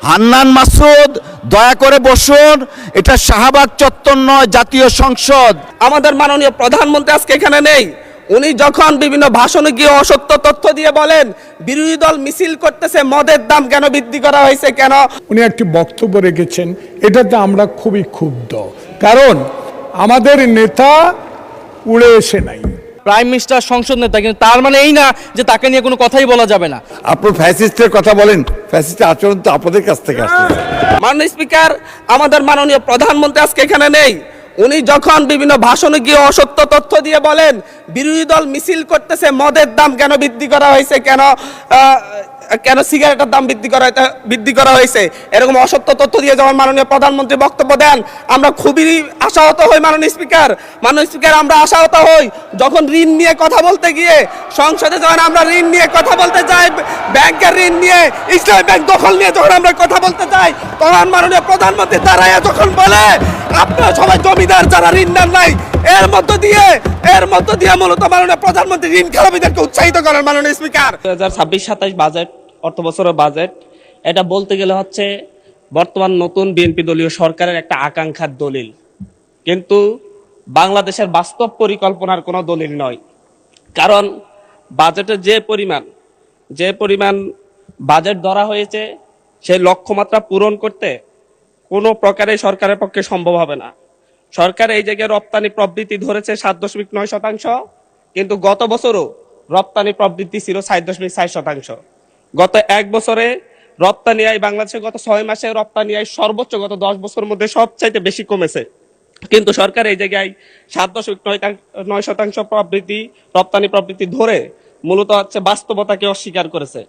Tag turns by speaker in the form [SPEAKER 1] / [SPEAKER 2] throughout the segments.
[SPEAKER 1] হান্নান মাসুদ, দয়া করে বসুন। এটা শাহবাগ চত্বর নয়, জাতীয় সংসদ।
[SPEAKER 2] আমাদের মাননীয় প্রধানমন্ত্রী আজকে এখানে নেই। উনি যখন বিভিন্ন ভাষণে গিয়ে অসত্য তথ্য দিয়ে বলেন বিরোধী দল মিছিল করতেছে, মদের দাম কেন বৃদ্ধি করা হয়েছে, কেন
[SPEAKER 3] উনি একটি বক্তব্য রেখেছেন, এটাতে আমরা খুবই ক্ষুব্ধ। কারণ আমাদের নেতা উড়ে এসে নাই।
[SPEAKER 4] প্রাইম মিনিস্টার সংসদ নেতা, কিন্তু তার মানে এই না যে তাকে নিয়ে কোনো কথাই বলা যাবে না।
[SPEAKER 1] আপনি ফ্যাসিস্টের কথা বলেন, ফ্যাসিস্টের আচরণ তো আপনাদের কাছ থেকে আসছে।
[SPEAKER 2] মাননীয় স্পিকার, আমাদের মাননীয় প্রধানমন্ত্রী আজকে এখানে নেই। উনি যখন বিভিন্ন ভাষণে গিয়ে অসত্য তথ্য দিয়ে বলেন বিরোধী দল মিছিল করতেছে, মদের দাম কেন বৃদ্ধি করা হয়েছে, কেন সিগারেটের দাম বৃদ্ধি করা হয়েছে, এরকম অসত্য তথ্য দিয়ে যখন মাননীয় প্রধানমন্ত্রী বক্তব্য দেন, আমরা খুবই আশাহত হই। মাননীয় স্পিকার, আমরা আশাহত হই যখন ঋণ নিয়ে কথা বলতে গিয়ে সংসদে যখন আমরা ঋণ নিয়ে কথা বলতে যাই, ব্যাংকের ঋণ নিয়ে, ইসলামী ব্যাংক দখল নিয়ে যখন আমরা কথা বলতে যাই, তখন মাননীয় প্রধানমন্ত্রী দাঁড়ায় যখন বলে আপনারা সবাই জমিদার, যারা ঋণ নেন নাই, এর মধ্য দিয়ে মূলত মাননীয় প্রধানমন্ত্রী ঋণ খেলাপিদেরকে উৎসাহিত করেন। মাননীয় স্পিকার,
[SPEAKER 5] 2026-27 বাজেট, অর্থ বছরের বাজেট, এটা বলতে গেলে হচ্ছে বর্তমান নতুন বিএনপি দলীয় সরকারের একটা আকাঙ্ক্ষার দলিল, কিন্তু বাংলাদেশের বাস্তব পরিকল্পনার কোনো দলিল নয়। কারণ বাজেটের যে পরিমাণ বাজেট ধরা হয়েছে, সেই লক্ষ্যমাত্রা পূরণ করতে কোনো প্রকারে সরকারের পক্ষে সম্ভব হবে না। সরকার এই জায়গায় রপ্তানি প্রবৃদ্ধি ধরেছে 7.9%, কিন্তু গত বছরও রপ্তানি প্রবৃদ্ধি ছিল 7.4%। গত এক বছরে রপ্তানি আয় বাংলাদেশে গত 6 মাসে রপ্তানি আয় সর্বোচ্চ গত 10 বছরের মধ্যে সবচাইতে বেশি কমেছে, কিন্তু সরকার এই জায়গায় 7.9% রপ্তানি প্রবৃদ্ধি ধরে মূলত হচ্ছে বাস্তবতাকে অস্বীকার করেছে।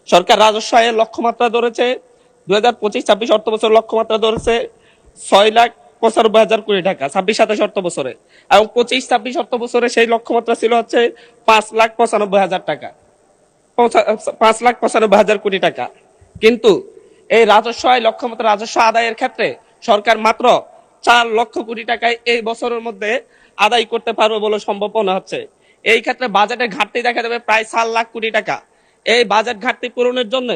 [SPEAKER 5] সরকার রাজস্ব আয়ের লক্ষ্যমাত্রা ধরেছে 2025-26 অর্থ বছর লক্ষ্যমাত্রা ধরেছে 6,95,000 কোটি টাকা 26-27 অর্থ বছরে, এবং 25-26 অর্থ বছরে সেই লক্ষ্যমাত্রা ছিল হচ্ছে 5,95,000 টাকা, 5,95,000 কোটি টাকা। কিন্তু এই রাজস্ব আয় লক্ষ্যমাত্রা রাজস্ব আদায়ের ক্ষেত্রে সরকার মাত্র 4 লক্ষ কোটি টাকায় এই বছরের মধ্যে আদায় করতে পারবে বলে সম্ভব মনে হচ্ছে। এই ক্ষেত্রে বাজেটের ঘাটতি দেখা যাবে প্রায় 4 লাখ কোটি টাকা। এই বাজেট ঘাটতি পূরণের জন্য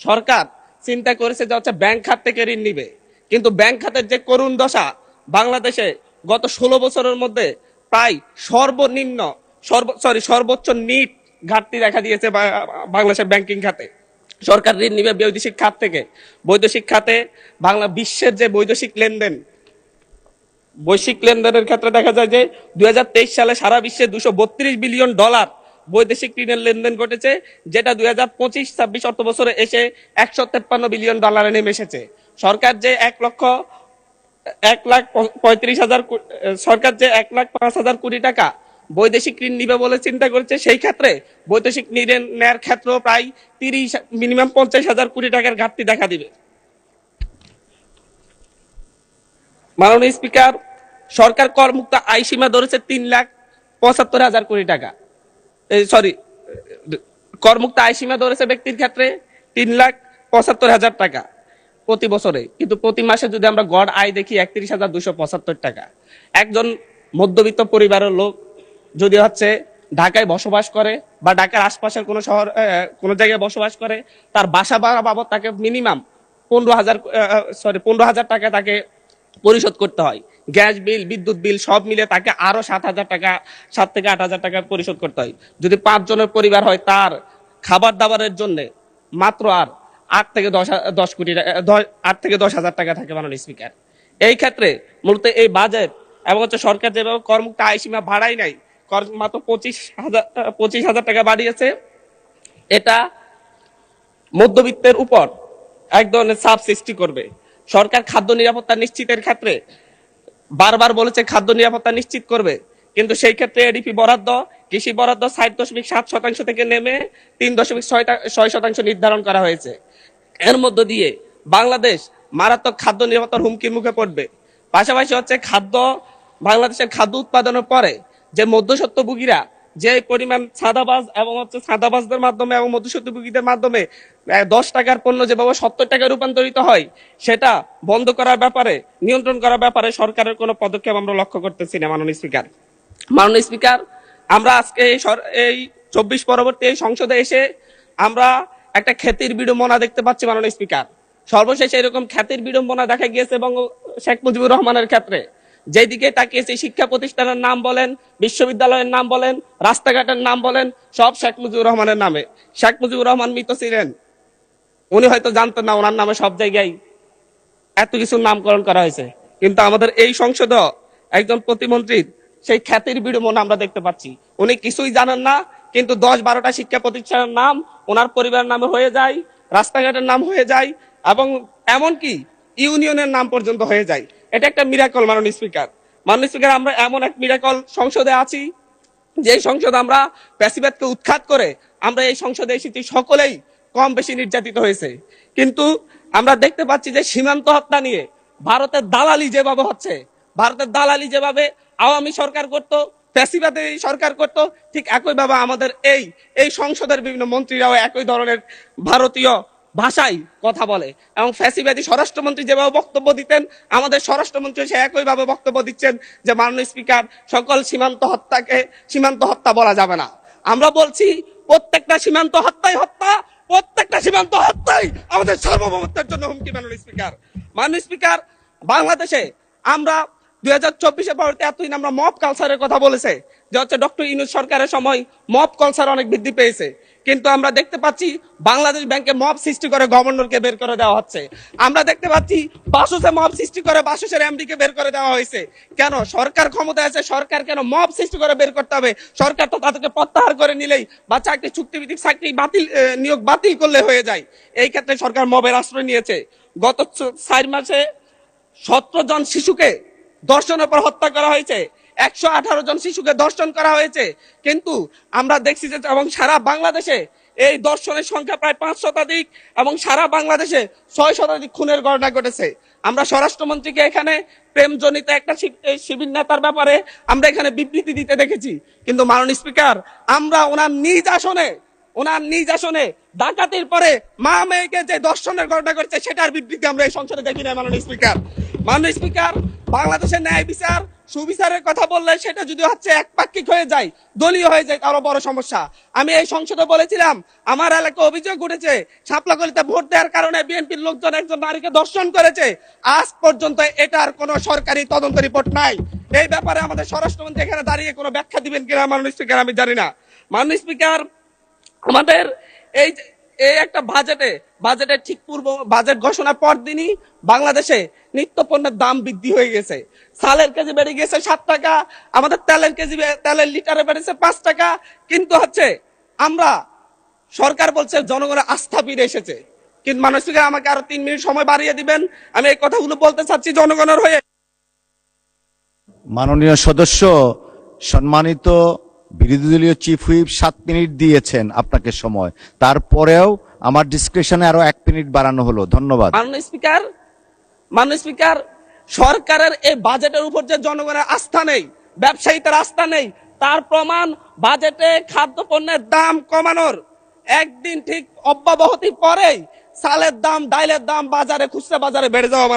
[SPEAKER 5] সরকার চিন্তা করেছে যে হচ্ছে ব্যাংক খাত থেকে ঋণ নিবে, কিন্তু ব্যাংক খাতের যে করুণ দশা, বাংলাদেশে গত 16 বছরের মধ্যে প্রায় সর্বোচ্চ নিট ঘাটতি দেখা দিয়েছে বাংলাদেশের ব্যাংকিং খাতে। সরকার ঋণ নিবে বৈদেশিক খাত থেকে। বৈদেশিক খাতে বিশ্বের যে বৈদেশিক লেনদেনের ক্ষেত্রে দেখা যায় যে 2023 সালে সারা বিশ্বে $232 বিলিয়ন বৈদেশিক ঋণের লেনদেন ঘটেছে, যেটা 2025-26 অর্থ বছরে এসে $153 বিলিয়ন নেমে এসেছে। সরকার যে 1,35,000 কোটি টাকা বৈদেশিক ঋণ নিবে বলে চিন্তা করেছে, সেই ক্ষেত্রে বৈদেশিক ঋণ নেওয়ার ক্ষেত্রেও প্রায় মিনিমাম 50,000 কোটি টাকার ঘাটতি দেখা দিবে। মাননীয় স্পিকার, সরকার করমুক্ত আয় সীমা ধরেছে 3,75,000 কোটি টাকা। করমুক্ত আয় সীমা ধরেছে ব্যক্তির ক্ষেত্রে 3,75,000 টাকা প্রতি বছরে, কিন্তু প্রতি মাসে যদি আমরা গড় আয় দেখি 31,275 টাকা। একজন মধ্যবিত্ত পরিবারের লোক যদি হচ্ছে ঢাকায় বসবাস করে বা ঢাকার আশপাশের কোনো জায়গায় বসবাস করে, তার বাসা ভাড়া বাবদ তাকে মিনিমাম 15,000 টাকা তাকে পরিশোধ করতে হয়। গ্যাস বিল, বিদ্যুৎ বিল সব মিলে তাকে আরো 7,000 টাকা, 7 থেকে 8,000 টাকা পরিশোধ করতে হয়। যদি 5 জনের পরিবার হয়, তার খাবার দাবারের জন্য মাত্র আর 8 থেকে 10,000 টাকা থাকে। মাননীয় স্পিকার, এই ক্ষেত্রে মূলত এই বাজেট এবং হচ্ছে সরকার যেভাবে করমুক্ত আয় সীমা বাড়াই নাই, মাত্র 25,000 টাকা বাড়িয়েছে, এটা মধ্যবিত্তের উপর এক ধরনের চাপ সৃষ্টি করবে। সরকার খাদ্য নিরাপত্তা নিশ্চিতের ক্ষেত্রে বারবার বলেছে খাদ্য নিরাপত্তা নিশ্চিত করবে, কিন্তু সেই ক্ষেত্রে এডিপি বরাদ্দ, কৃষি বরাদ্দ 7.7% থেকে নেমে 3.6% নির্ধারণ করা হয়েছে। এর মধ্য দিয়ে বাংলাদেশ মারাত্মক খাদ্য নিরাপত্তার হুমকির মুখে পড়বে। পাশাপাশি হচ্ছে বাংলাদেশের খাদ্য উৎপাদনের পরে যে মধ্যস্বত্বভোগীরা যে পরিমাণ সাদাবাজদের মাধ্যমে এবং মধ্যস্বত্বভোগীদের মাধ্যমে 10 টাকার পণ্য যেভাবে 70 টাকায় রূপান্তরিত হয়, সেটা বন্ধ করার ব্যাপারে, নিয়ন্ত্রণ করার ব্যাপারে সরকারের কোনো পদক্ষেপ আমরা লক্ষ্য করতেছি না। মাননীয় স্পিকার, আমরা আজকে এই 24 পরবর্তী এই সংসদে এসে আমরা একটা খ্যাতির বিড়ম্বনা দেখতে পাচ্ছি। মাননীয় স্পিকার, সর্বশেষ এরকম খ্যাতির বিড়ম্বনা দেখা গিয়েছে এবং শেখ মুজিবুর রহমানের ক্ষেত্রে। যেদিকে তাকিয়েছে শিক্ষা প্রতিষ্ঠানের নাম বলেন, বিশ্ববিদ্যালয়ের নাম বলেন, রাস্তাঘাটের নাম বলেন, সব শেখ মুজিবুর রহমানের নামে। শেখ মুজিবুর রহমান মৃত ছিলেন, উনি হয়তো জানতেন না ওনার নামে সব জায়গায় এত কিছুর নামকরণ করা হয়েছে। কিন্তু আমাদের এই সংসদ একজন প্রতিমন্ত্রীর সেই খ্যাতির বিড়ম্বনা আমরা দেখতে পাচ্ছি। উনি কিছুই জানেন না, কিন্তু 10-12টা শিক্ষা প্রতিষ্ঠানের নাম ওনার পরিবারের নামে হয়ে যায়, রাস্তাঘাটের নাম হয়ে যায় এবং এমনকি ইউনিয়নের নাম পর্যন্ত হয়ে যায়। এটা একটা মিরাকল মাননীয় স্পিকার। মাননীয় স্পিকার, আমরা এমন এক মিরাকল সংসদে আছি যে সংসদ আমরা প্যাসিবাদকে উৎখাত করে আমরা এই সংসদে এসেছি, সকলেই কম বেশি নির্যাতিত হয়েছে। কিন্তু আমরা দেখতে পাচ্ছি যে সীমান্ত হত্যা নিয়ে ভারতের দালালি যেভাবে হচ্ছে, ভারতের দালালি যেভাবে আওয়ামী সরকার করত, ফ্যাসিবাদী সরকার করত, ঠিক একইভাবে আমাদের এই সংসদের বিভিন্ন মন্ত্রীরাও একই ধরনের ভারতীয় ভাষায় কথা বলে এবং ফ্যাসিবাদী স্বরাষ্ট্রমন্ত্রী যেভাবে বক্তব্য দিতেন, আমাদের স্বরাষ্ট্রমন্ত্রী সে একইভাবে বক্তব্য দিচ্ছেন যে মাননীয় স্পিকার, সকল সীমান্ত হত্যাকে সীমান্ত হত্যা বলা যাবে না। আমরা বলছি প্রত্যেকটা সীমান্ত হত্যাই হত্যা, প্রত্যেকটা সীমান্ত হত্যাই আমাদের সার্বভৌমত্বের জন্য হুমকি। মাননীয় স্পিকার, মাননীয় স্পিকার, বাংলাদেশে আমরা 2024-এর পরবর্তী এতদিন আমরা মব কালচারের কথা বলেছে যে হচ্ছে ডক্টর ইউনূস সরকারের সময় মব কালচার অনেক বৃদ্ধি পেয়েছে, কিন্তু আমরা দেখতে পাচ্ছি বাংলাদেশ ব্যাংকে মব সৃষ্টি করে গভর্নরকে বের করে দেওয়া হচ্ছে। আমরা দেখতে পাচ্ছি বাসুসে মব সৃষ্টি করে বাসুসের এমডিকে বের করে দেওয়া হয়েছে। কেন? সরকার ক্ষমতায় আছে, সরকার কেন মব সৃষ্টি করে বের করতে হবে? সরকার তো তাদেরকে প্রত্যাহার করে নিলেই বা চাকরি চুক্তিভিত্তিক চাকরি বাতিল, নিয়োগ বাতিল করলে হয়ে যায়। এই ক্ষেত্রে সরকার মবের আশ্রয় নিয়েছে। গত 4 মাসে 17 জন শিশুকে ধর্ষণের পর হত্যা করা হয়েছে, 118 জন শিশুকে ধর্ষণ করা হয়েছে। কিন্তু আমরা দেখছি যে এবং সারা বাংলাদেশে এই ধর্ষণের সংখ্যা প্রায় 5 শতাধিক এবং সারা বাংলাদেশে 6 শতাধিক খুনের ঘটনা ঘটেছে। আমরা স্বরাষ্ট্রমন্ত্রীকে এখানে প্রেমজনিত একটা শিবির নেতার ব্যাপারে আমরা এখানে বিবৃতি দিতে দেখেছি, কিন্তু মাননীয় স্পিকার, আমরা ওনার নিজ আসনে ডাকাতির পরে মা মেয়েকে যে দর্শনের ঘটনা করছে সেটার বিবৃতি আমরা এই সংসদে দেখি না। মাননীয় স্পিকার, মাননীয় স্পিকার, বাংলাদেশের ন্যায় বিচার সুবিচারের কথা বললে সেটা যদি হচ্ছে একপাক্ষিক হয়ে যায়, দলীয় হয়ে যায়, তারও বড় সমস্যা। আমি এই সংসদে বলেছিলাম আমার এলাকায় অভিযোগ উঠেছে শাপলাকলিতে ভোট দেওয়ার কারণে বিএনপির লোকজন একজন নারীকে ধর্ষণ করেছে। আজ পর্যন্ত এটার কোনো সরকারি তদন্ত রিপোর্ট নাই। এই ব্যাপারে আমাদের স্বরাষ্ট্রমন্ত্রী এখানে দাঁড়িয়ে কোনো ব্যাখ্যা দিবেন কিনা মাননীয় স্পিকার আমি জানি না। মাননীয় স্পিকার, আমাদের এই একটা বাজেটের ঠিক পূর্ব বাজেট ঘোষণার পর দিনই বাংলাদেশে নিত্য পণ্যের দাম বৃদ্ধি হয়ে গেছে। চালের কেজি বেড়ে গেছে 7 টাকা, আমাদের তেলের লিটারে বেড়েছে 5 টাকা। কিন্তু হচ্ছে আমরা সরকার বলছে জনগণের আস্থা ফিরে এসেছে। কিন্তু মাননীয় স্পিকার, আমাকে আরো 3 মিনিট সময় বাড়িয়ে দিবেন, আমি এই কথাগুলো বলতে চাচ্ছি জনগণের হয়ে।
[SPEAKER 1] মাননীয় সদস্য, সম্মানিত বিরোধী দলীয় চিফ হুইপ 7 মিনিট দিয়েছেন আপনাকে সময়, তারপরেও আমার ডিসক্রিপশনে আরো 1 মিনিট বাড়ানো হলো। ধন্যবাদ।
[SPEAKER 5] মাননীয় স্পিকার, সরকারের এই বাজেটের উপর যে জনগণের আস্থা নেই, ব্যবসায়ীদের আস্থা নেই, তার প্রমাণ বাজেটে খাদ্যপণ্যের দাম কমানোর একদিন ঠিক অব্যাহতি পরেই চালের দাম, ডাইলের দাম বাজারে, খুচরা বাজারে বেড়ে যাওয়া।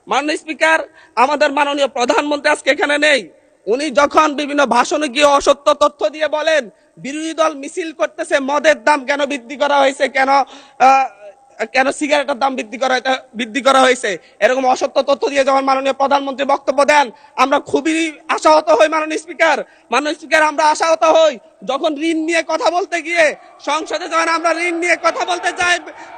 [SPEAKER 5] মাননীয় স্পিকার, আমাদের মাননীয় প্রধানমন্ত্রী আজকে এখানে নেই। উনি যখন বিভিন্ন ভাষণে গিয়ে অসত্য তথ্য দিয়ে বলেন বিরোধী দল মিছিল করতেছে মদের দাম কেন বৃদ্ধি করা হয়েছে, কেন সিগারেটের দাম বৃদ্ধি করা হয়েছে, এরকম অসত্য তথ্য দিয়ে যখন মাননীয় প্রধানমন্ত্রী বক্তব্য দেন, আমরা খুবই আশাহত হই। মাননীয় স্পিকার, আমরা আশাহত হই যখন ঋণ নিয়ে কথা বলতে গিয়ে সংসদে, যখন আমরা ঋণ নিয়ে কথা বলতে চাই,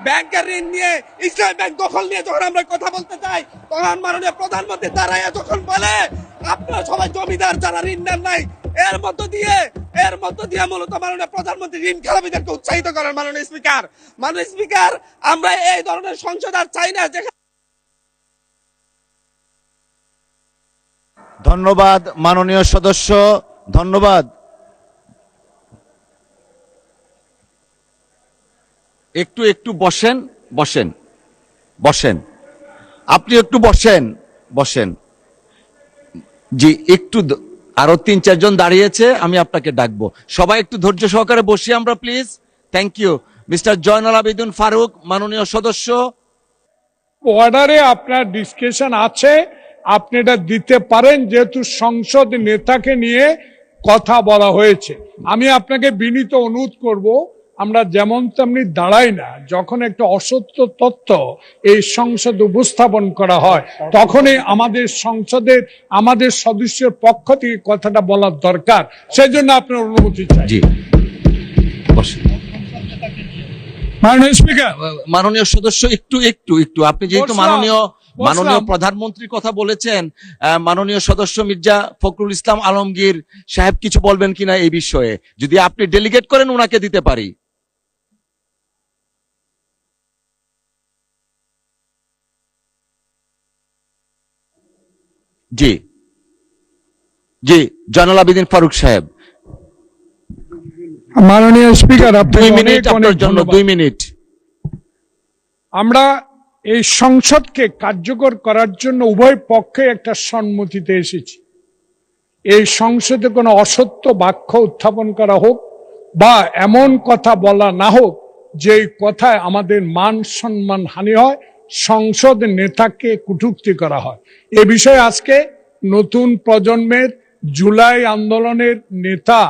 [SPEAKER 5] ব্যাংকের ঋণ নিয়ে, ইসলামী ব্যাংক দখল নিয়ে যখন আমরা কথা বলতে চাই, তখন মাননীয় প্রধানমন্ত্রী দাঁড়াইয়া যখন বলে আপনারা সবাই জমিদার, যারা ঋণ নেন নাই, এর মধ্য দিয়ে মূলত মাননীয় প্রধানমন্ত্রী ঋণ খেলাপিদেরকে উৎসাহিত করেন। মাননীয় স্পিকার, আমরা এই ধরনের সংসদ আর চাই না।
[SPEAKER 1] ধন্যবাদ মাননীয় সদস্য, ধন্যবাদ। একটু বসেন, আপনি একটু বসেন। জি, একটু আরো 3-4 জন দাঁড়িয়েছে, আমি আপনাকে ডাকবো। সবাই একটু ধৈর্য সহকারে বসি আমরা, please. Thank you. Mister Zainul Abedin Faruk, মাননীয় সদস্য।
[SPEAKER 3] অর্ডারে আপনার ডিসকাশন আছে, আপনি এটা দিতে পারেন, যেহেতু সংসদ নেতাকে নিয়ে কথা বলা হয়েছে। আমি আপনাকে বিনীত অনুরোধ করব, আমরা যেমন তেমনি দাঁড়াই না। যখন একটা অসত্য তথ্য এই সংসদে উপস্থাপন করা হয়, তখনই আমাদের সংসদের আমাদের সদস্যের পক্ষ থেকে কথাটা বলার দরকার। সেজন্য আপনার অনুমতি চাই।
[SPEAKER 1] জি, বসেন।
[SPEAKER 3] মাননীয় স্পিকার,
[SPEAKER 1] মাননীয় সদস্য একটু একটু একটু আপনি যেহেতু
[SPEAKER 3] বসলাম।
[SPEAKER 1] মাননীয় প্রধানমন্ত্রীর কথা বলেছেন, মাননীয় সদস্য মির্জা ফখরুল ইসলাম আলমগীর সাহেব কিছু বলবেন কিনা এই বিষয়ে, যদি আপনি ডেলিগেট করেন ওনাকে দিতে পারি। জি জি, জয়নুল আবেদিন ফারুক সাহেব,
[SPEAKER 3] মাননীয় স্পিকার,
[SPEAKER 1] 2 মিনিট আপনার জন্য, 2 মিনিট।
[SPEAKER 3] আমরা এই সংসদকে কার্যকর করার জন্য উভয় পক্ষে একটা সম্মতিতে এসেছি। এই সংসদে কোনো অসত্য বাক্য উত্থাপন করা হোক বা এমন কথা বলা না হোক যে কথায় আমাদের মান সম্মান হানি হয়, সংসদ নেতাকে কটূক্তি করা হয়। এ বিষয়ে আজকে নতুন প্রজন্মের জুলাই আন্দোলনের নেতা,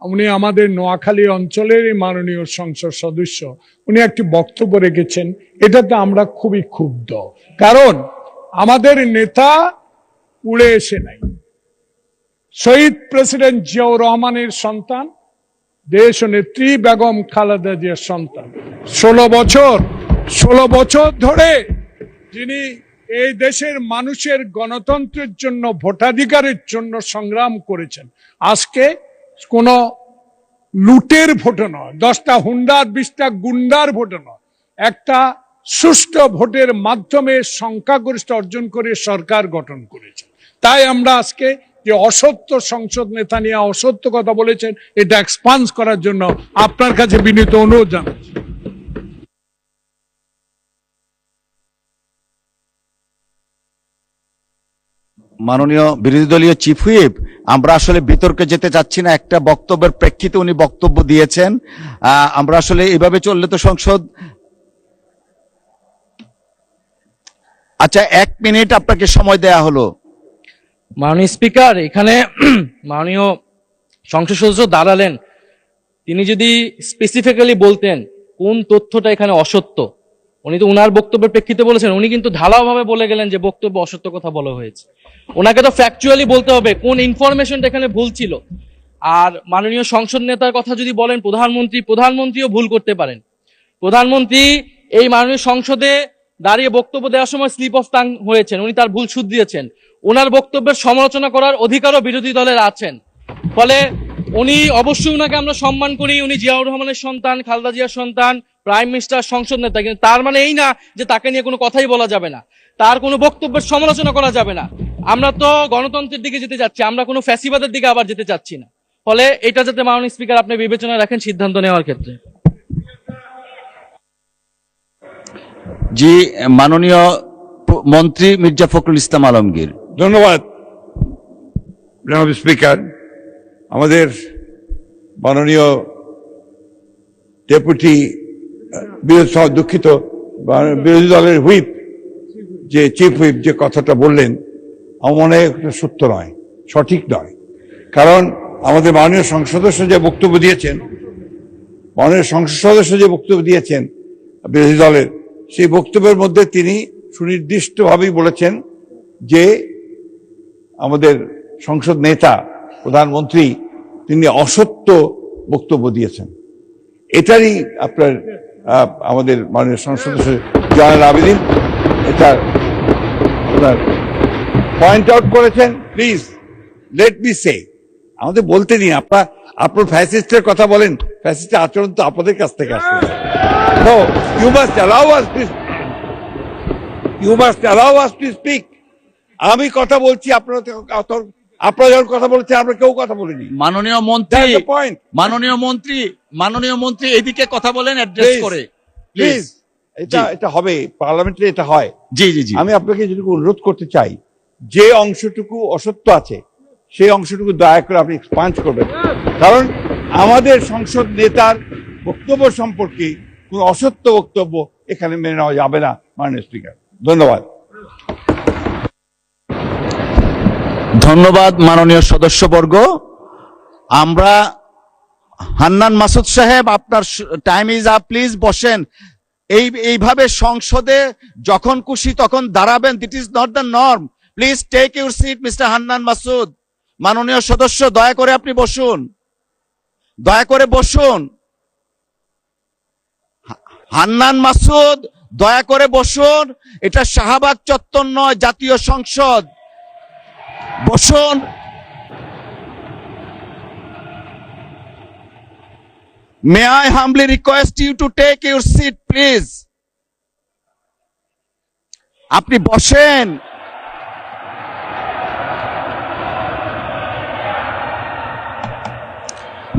[SPEAKER 3] উনি আমাদের নোয়াখালী অঞ্চলের মাননীয় সংসদ সদস্য, উনি একটি বক্তব্য রেখেছেন। এটাতে আমরা খুবই ক্ষুব্ধ, কারণ আমাদের নেতা উড়ে এসে নাই। শহীদ প্রেসিডেন্ট জিয়াউর রহমানের সন্তান, দেশ নেত্রী বেগম খালেদা জিয়ার সন্তান। 16 বছর ধরে যিনি এই দেশের মানুষের গণতন্ত্রের জন্য, ভোটাধিকারের জন্য সংগ্রাম করেছেন, আজকে কোন লুটের ভোটে নয়, 10টা হুন্ডার 20টা গুন্ডার ভোটে নয়, একটা সুষ্ঠু ভোটের মাধ্যমে সংখ্যাগরিষ্ঠ অর্জন করে সরকার গঠন করেছে। তাই আমরা আজকে যে অসত্য সংসদ নেতা নিয়ে অসত্য কথা বলেছেন, এটা এক্সপান্স করার জন্য আপনার কাছে বিনীত অনুরোধ জানাচ্ছি।
[SPEAKER 1] মাননীয় বিরোধী দলীয় চিফ হুইপ, আমরা আসলে বিতর্কে যেতে চাচ্ছি না, একটা বক্তব্যের প্রেক্ষিতে উনি বক্তব্য দিয়েছেন। আমরা আসলে এভাবে চললে তো সংসদ, আচ্ছা 1 মিনিট আপনাকে সময় দেয়া হলো।
[SPEAKER 4] মাননীয় স্পিকার, এখানে মাননীয় সংসদ সদস্য দাঁড়ালেন, তিনি যদি স্পেসিফিক্যালি বলতেন কোন তথ্যটা এখানে অসত্য, উনি তো উনার বক্তব্যের প্রেক্ষিতে বলেছেন, উনি কিন্তু ঢালাওভাবে বলে গেলেন যে বক্তব্য অসত্য কথা বলা হয়েছে। ওনাকে তো ফ্যাকচুয়ালি বলতে হবে কোন ইনফরমেশনটা এখানে ভুল ছিল। আর মাননীয় সংসদ নেতার কথা যদি বলেন প্রধানমন্ত্রীও ভুল করতে পারেন। প্রধানমন্ত্রী এই মাননীয় সংসদে দাঁড়িয়ে বক্তব্য দেওয়ার সময় স্লিপ অফ টাং হয়েছেন, উনি তার ভুল শুধরিয়েছেন। ওনার বক্তব্যের সমালোচনা করার অধিকারও বিরোধী দলের আছেন, ফলে উনি অবশ্যই, ওনাকে আমরা সম্মান করি, উনি জিয়াউর রহমানের সন্তান, খালেদা জিয়ার সন্তান, প্রাইম মিনিস্টার, সংসদ নেতা, কিন্তু তার মানে এই না যে তাকে নিয়ে কোনো কথাই বলা যাবে না, তার কোনো বক্তব্যের সমালোচনা করা যাবে না। আমরা তো গণতন্ত্রের দিকে যেতে চাচ্ছি, আমরা কোনো ফ্যাসিবাদের দিকে আবার যেতে চাচ্ছি না। ফলে এটা যাতে মাননীয় স্পিকার আপনি বিবেচনায় রাখেন সিদ্ধান্ত নেওয়ার ক্ষেত্রে।
[SPEAKER 1] জি, মাননীয় মন্ত্রী মির্জা ফখরুল ইসলাম আলমগীর।
[SPEAKER 6] ধন্যবাদ জনাব স্পিকার। আমাদের মাননীয় ডেপুটি দুঃখিত বিরোধী দলের হুইপ, যে চিফ হুইপ যে কথাটা বললেন, আমার মনে হয় সত্য নয়, সঠিক নয়। কারণ আমাদের মাননীয় সংসদ সদস্য যে বক্তব্য দিয়েছেন, বিরোধী দলের, সেই বক্তব্যের মধ্যে তিনি সুনির্দিষ্টভাবেই বলেছেন যে আমাদের সংসদ নেতা প্রধানমন্ত্রী তিনি অসত্য বক্তব্য দিয়েছেন। এটারই আপনার আমাদের মাননীয় সংসদ সদস্য জয়নুল আবেদিন এটা পয়েন্ট আউট করেছেন। প্লিজ লেট মি সে, আমাদের বলতে দিন। আপনার ফ্যাসিস্টের কথা বলেন, ফ্যাসিস্টের আচরণ তো আপনাদের কাছ থেকে আসছে। So you must allow us to speak. আমি কথা বলছি, আপনারা যখন কথা বলছেন, আমরা কেউ কথা বলিনি।
[SPEAKER 1] মাননীয় মন্ত্রী এদিকে কথা বলেন, অ্যাড্রেস করে
[SPEAKER 6] প্লিজ। এটা হবে পার্লামেন্টে, এটা হয়।
[SPEAKER 1] জি জি জি,
[SPEAKER 6] আমি আপনাকে যেটুকু অনুরোধ করতে চাই, যে অংশটুকু অসত্য আছে সেই অংশটুকু দয়া করে আপনি এক্সপান্স করবেন। কারণ আমাদের সংসদ নেতার বক্তব্য সম্পর্কে কোন অসত্য বক্তব্য এখানে মেনে নেওয়া যাবে না মাননীয় স্পিকার।
[SPEAKER 1] ধন্যবাদ মাননীয় সদস্যবর্গ। আমরা হান্নান মাসুদ সাহেব, আপনার টাইম ইজ আপ, প্লিজ বসেন। এইভাবে সংসদে যখন খুশি তখন দাঁড়াবেন, this is not the norm. Please take your seat mister Hannan Masud. মাননীয় সদস্য, দয়া করে আপনি বসুন, দয়া করে বসুন। হান্নান মাসুদ, দয়া করে বসুন। এটা শাহবাগ চত্বর নয়, জাতীয় সংসদ। বসুন। May I humbly request you to take your seat, please? আপনি বসেন।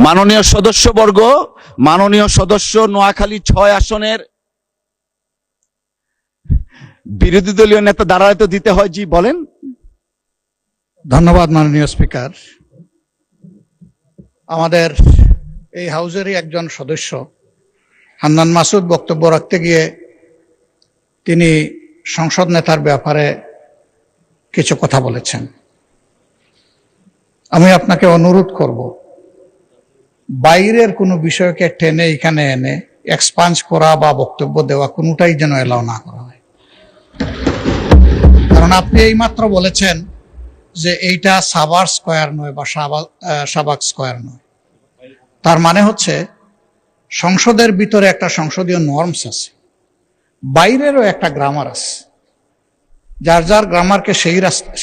[SPEAKER 1] মাননীয় সদস্যবর্গ, মাননীয় সদস্য নোয়াখালী 6 আসনের বিরোধী দলীয় নেতা দাঁড়ায় তো দিতে হয়। জি বলেন।
[SPEAKER 7] ধন্যবাদ মাননীয় স্পিকার। আমাদের এই হাউজেরই একজন সদস্য হান্নান মাসুদ বক্তব্য রাখতে গিয়ে তিনি সংসদ নেতার ব্যাপারে কিছু কথা বলেছেন। আমি আপনাকে অনুরোধ করব, বাইরের কোনো বিষয়কে টেনে এখানে এনে এক্সপাঞ্জ করা বা বক্তব্য দেওয়া কোনোটাই যেন এলাও না করা হয়। কারণ আপনি এইমাত্র বলেছেন যে এইটা সাভার স্কয়ার নয় বা শাহবাগ স্কয়ার নয়। তার মানে হচ্ছে সংসদের ভিতরে একটা সংসদীয় নর্মস আছে, বাইরেরও একটা গ্রামার আছে। যার যার গ্রামারকে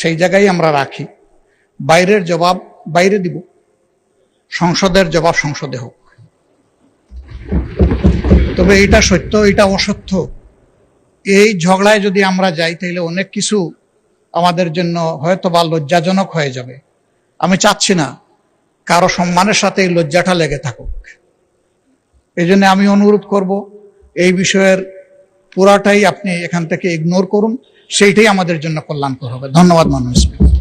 [SPEAKER 7] সেই জায়গায় আমরা রাখি। বাইরের জবাব বাইরে দিব, সংসদের জবাব সংসদে হোক। তবে এটা সত্য, এটা অসত্য, এই ঝগড়ায় যদি আমরা যাই তাহলে অনেক কিছু আমাদের জন্য হয়তো বা লজ্জাজনক হয়ে যাবে। আমি চাচ্ছি না কারো সম্মানের সাথে এই লজ্জাটা লেগে থাকুক। এই জন্য আমি অনুরোধ করব, এই বিষয়ের পুরাটাই আপনি এখান থেকে ইগনোর করুন, সেইটাই আমাদের জন্য কল্যাণকর হবে। ধন্যবাদ মাননীয় স্পিকার।